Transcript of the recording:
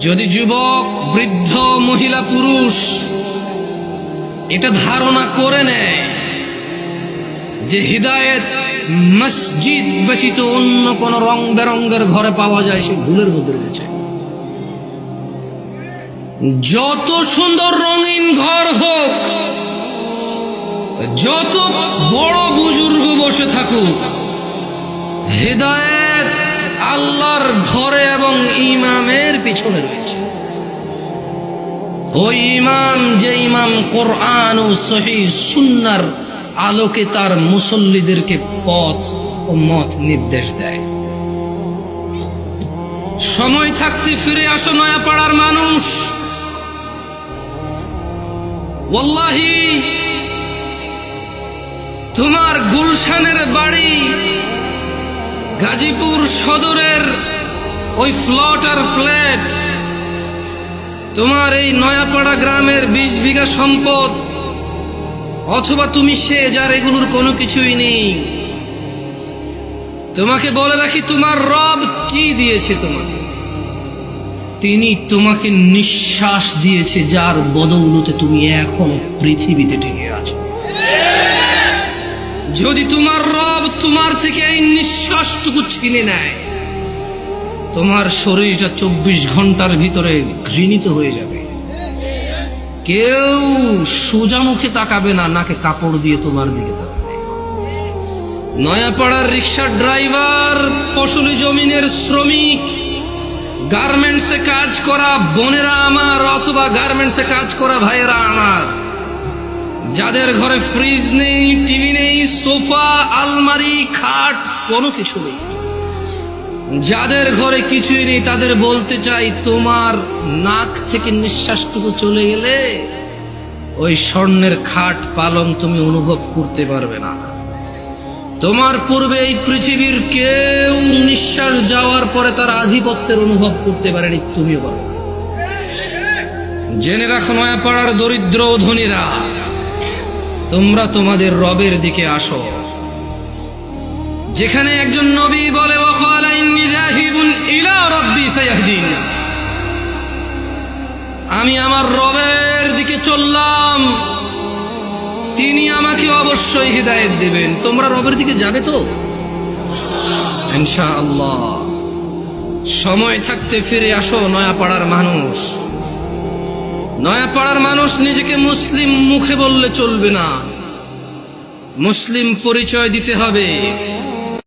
যদি যুবক, বৃদ্ধ, মহিলা, পুরুষ এটা ধারণা করে নেয় যে হিদায়েত মসজিদ ব্যতীত অন্য কোন রং বেরঙ্গের ঘরে পাওয়া যায়, সে ভুলের মধ্যে রয়েছে। যত সুন্দর রঙিন ঘর হোক, যত বড় বুজুর্গ বসে থাকুক, হিদায়েত আল্লাহর ঘরে এবং ইমামের পিছনে রয়েছে। ওই ইমাম, যে ইমাম কোরআন ও সহিহ সুন্নাহর আলোকে তার মুসল্লিদেরকে পথ ও মত নির্দেশ দেয়। সময় থাকতে ফিরে আসো নয়াপাড়ার মানুষ। ওয়াল্লাহি তোমার গুলশানের বাড়ি গাজীপুর সদরের ওই ফ্লট আর ফ্ল্যাট, তোমার এই নয়াপাড়া গ্রামের 20 বিঘা সম্পদ, অথবা তুমি সে যার এগুলোর কোনো কিছুই নেই। তোমাকে বলে রাখি, তোমার রব কি দিয়েছে তোমাকে? তিনি তোমাকে নিঃশ্বাস দিয়েছে, যার বদৌলতে তুমি এখনো পৃথিবীতে টিকে আছো। যদি তোমার রব তোমার থেকে এই নিঃশ্বাসটুকু ছিনে নেয়, তোমার শরীরটা 24 ঘন্টার ভিতরে ঘৃণিত হয়ে যাবে। কেউ সোজা মুখে তাকাবে না, নাকে কাপড় দিয়ে তোমার দিকে তাকাবে। নয়াপাড়ার রিক্সার ড্রাইভার, ফসলি জমিনের শ্রমিক, গার্মেন্টসে কাজ করা বোনেরা আমার, অথবা গার্মেন্টসে কাজ করা ভাইয়েরা আমার, যাদের ঘরে ফ্রিজ নেই, টিভি নেই, সোফা, আলমারি, খাট কোনো কিছু নেই, যাদের ঘরে কিছুই নেই, তাদের বলতে চাই, তোমার নাক থেকে নিঃশ্বাসটুকু চলে গেলে ওই স্বর্ণের খাট পালং তুমি অনুভব করতে পারবে না। তোমার পূর্বে এই পৃথিবীর কেউ নিঃশ্বাস যাওয়ার পরে তার আধিপত্যের অনুভব করতে পারেনি, তুমিও পারবে না। জেনে রাখো নয়াপাড়ার দরিদ্র ও ধনীরা, তোমরা তোমাদের রবের দিকে আসো। যেখানে একজন নবী বলে, ওয়াকালা ইন্নী যাহিবুন ইলা রাব্বি সায়াহদিন, আমি আমার রবের দিকে চললাম, তিনি আমাকে অবশ্যই হিদায়েত দেবেন। তোমরা রবের দিকে যাবে তো ইনশাআল্লাহ। সময় থাকতে ফিরে আসো নয়াপাড়ার মানুষ। নয়াপাড়ার মানুষ নিজেকে মুসলিম মুখে বললে চলবে না, মুসলিম পরিচয় দিতে হবে।